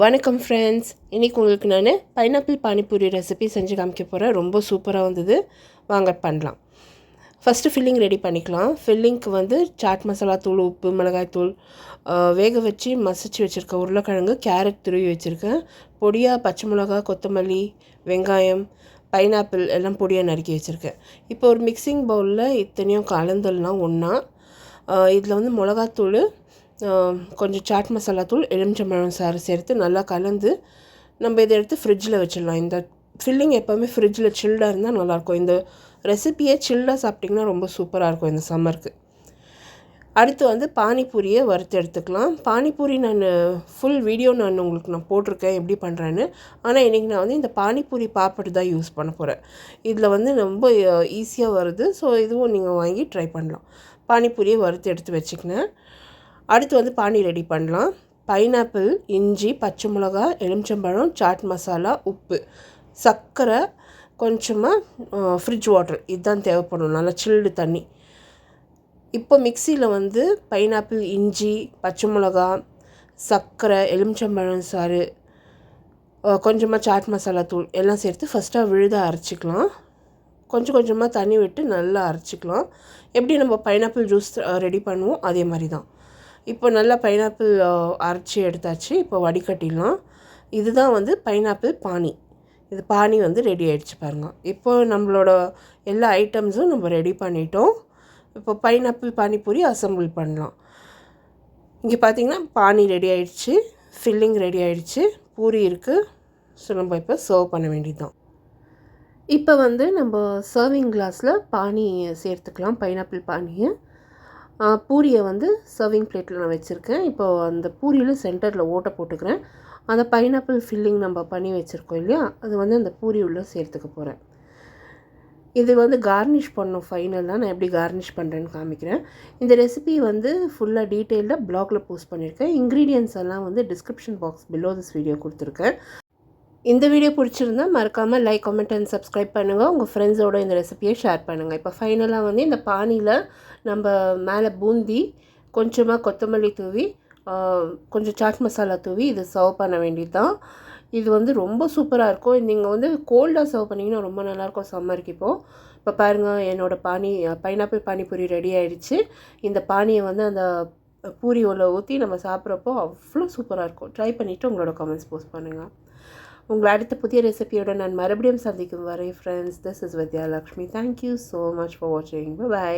வணக்கம் ஃப்ரெண்ட்ஸ், இன்றைக்கி உங்களுக்கு நான் பைனாப்பிள் பானிபூரி ரெசிபி செஞ்சு காமிக்க போகிறேன். ரொம்ப சூப்பராக வந்தது. வாங்க பண்ணலாம். ஃபஸ்ட்டு ஃபில்லிங் ரெடி பண்ணிக்கலாம். ஃபில்லிங்க்கு வந்து சாட் மசாலா தூள், உப்பு, மிளகாய் தூள், வேக வச்சு மசிச்சு வச்சுருக்கேன். உருளைக்கிழங்கு, கேரட் துருவி வச்சுருக்கேன். பொடியாக பச்சை மிளகா, கொத்தமல்லி, வெங்காயம், பைனாப்பிள் எல்லாம் பொடியாக நறுக்கி வச்சுருக்கேன். இப்போ ஒரு மிக்சிங் பவுலில் இத்தனையும் கலந்துடலாம் ஒன்றா. இதில் வந்து மிளகாத்தூள், கொஞ்சம் சாட் மசாலா தூள், எலுமிச்சம்பழம் சாறு சேர்த்து நல்லா கலந்து நம்ம இதை எடுத்து ஃப்ரிட்ஜில் வச்சிடலாம். இந்த ஃபில்லிங் எப்போவுமே ஃப்ரிட்ஜில் சில்டாக இருந்தால் நல்லாயிருக்கும். இந்த ரெசிப்பியை சில்டாக சாப்பிட்டிங்கன்னா ரொம்ப சூப்பராக இருக்கும் இந்த சம்மருக்கு. அடுத்து வந்து பானிபூரியை வறுத்து எடுத்துக்கலாம். பானிபூரி நான் ஃபுல் வீடியோ உங்களுக்கு போட்டிருக்கேன் எப்படி பண்ணுறேன்னு. ஆனால் இன்றைக்கி நான் வந்து இந்த பானிபூரி பாப்படு தான் யூஸ் பண்ண போகிறேன். இதில் வந்து ரொம்ப ஈஸியாக வருது. ஸோ இதுவும் நீங்கள் வாங்கி ட்ரை பண்ணலாம். பானிபூரியை வறுத்து எடுத்து வச்சுக்கினேன். அடுத்து வந்து பானி ரெடி பண்ணலாம். பைனாப்பிள், இஞ்சி, பச்சை மிளகா, எலுமிச்சம்பழம், சாட் மசாலா, உப்பு, சர்க்கரை, கொஞ்சமாக ஃப்ரிட்ஜ் வாட்டர், இதுதான் தேவைப்படும். நல்லா சில்டு தண்ணி. இப்போ மிக்சியில் வந்து பைனாப்பிள், இஞ்சி, பச்சை மிளகா, சர்க்கரை, எலுமிச்சம்பழம் சாறு, கொஞ்சமாக சாட் மசாலா தூள் எல்லாம் சேர்த்து ஃபஸ்ட்டாக விழுதாக அரைச்சிக்கலாம். கொஞ்சம் கொஞ்சமாக தண்ணி விட்டு நல்லா அரைச்சிக்கலாம். எப்படி நம்ம பைனாப்பிள் ஜூஸ் ரெடி பண்ணுவோம் அதே மாதிரி தான். இப்போ நல்லா பைனாப்பிள் அரைச்சி எடுத்தாச்சு. இப்போ வடிகட்டிடலாம். இதுதான் வந்து பைனாப்பிள் பானி. இது பானி வந்து ரெடி ஆகிடுச்சு பாருங்கள். இப்போ நம்மளோட எல்லா ஐட்டம்ஸும் நம்ம ரெடி பண்ணிட்டோம். இப்போ பைனாப்பிள் பானிபூரி அசம்பிள் பண்ணலாம். இங்கே பார்த்திங்கன்னா பானி ரெடி ஆகிடுச்சு, ஃபில்லிங் ரெடி ஆகிடுச்சு, பூரி இருக்குது. ஸோ நம்ம இப்போ சர்வ் பண்ண வேண்டியது தான். இப்போ வந்து நம்ம சர்விங் கிளாஸில் பானி சேர்த்துக்கலாம். பைனாப்பிள் பானியை, பூரியை வந்து சர்விங் பிளேட்டில் நான் வச்சுருக்கேன். இப்போது அந்த பூரியில் சென்டரில் ஓட்டை போட்டுக்கிறேன். அந்த பைனாப்பிள் ஃபில்லிங் நம்ம பண்ணி வச்சுருக்கோம் இல்லையா, அது வந்து அந்த பூரி உள்ளே சேர்த்துக்க போகிறேன். இது வந்து கார்னிஷ் பண்ணணும். ஃபைனலாக நான் எப்படி கார்னிஷ் பண்ணுறேன்னு காமிக்கிறேன். இந்த ரெசிபி வந்து ஃபுல்லாக டீட்டெயில்டாக ப்ளாகில் போஸ்ட் பண்ணியிருக்கேன். இன்க்ரீடியன்ட்ஸ் எல்லாம் வந்து description box below this video கொடுத்துருக்கேன். இந்த வீடியோ பிடிச்சிருந்தால் மறக்காமல் லைக், கமெண்ட் அண்ட் சப்ஸ்கிரைப் பண்ணுங்கள். உங்கள் ஃப்ரெண்ட்ஸோட இந்த ரெசிபியை ஷேர் பண்ணுங்கள். இப்போ ஃபைனலாக வந்து இந்த பானியில் நம்ம மேலே பூந்தி, கொஞ்சமாக கொத்தமல்லி தூவி, கொஞ்சம் சாட் மசாலா தூவி இதை சர்வ் பண்ண வேண்டியது தான். இது வந்து ரொம்ப சூப்பராக இருக்கும். நீங்கள் வந்து கோல்டாக சர்வ் பண்ணிங்கன்னா ரொம்ப நல்லாயிருக்கும் சம்மருக்கு. இப்போ பாருங்கள், என்னோடய பைனாப்பிள் பானிபூரி ரெடி ஆகிடுச்சு. இந்த பானியை வந்து அந்த பூரி உள்ள ஊற்றி நம்ம சாப்பிட்றப்போ அவ்வளோ சூப்பராக இருக்கும். ட்ரை பண்ணிவிட்டு உங்களோட கமெண்ட்ஸ் போஸ்ட் பண்ணுங்கள். உங்களை அடுத்த புதிய ரெசிபியோட நான் மறுபடியும் சந்திக்கும் வரை friends, this is Vidya Lakshmi. Thank you so much for வாட்சிங். பை.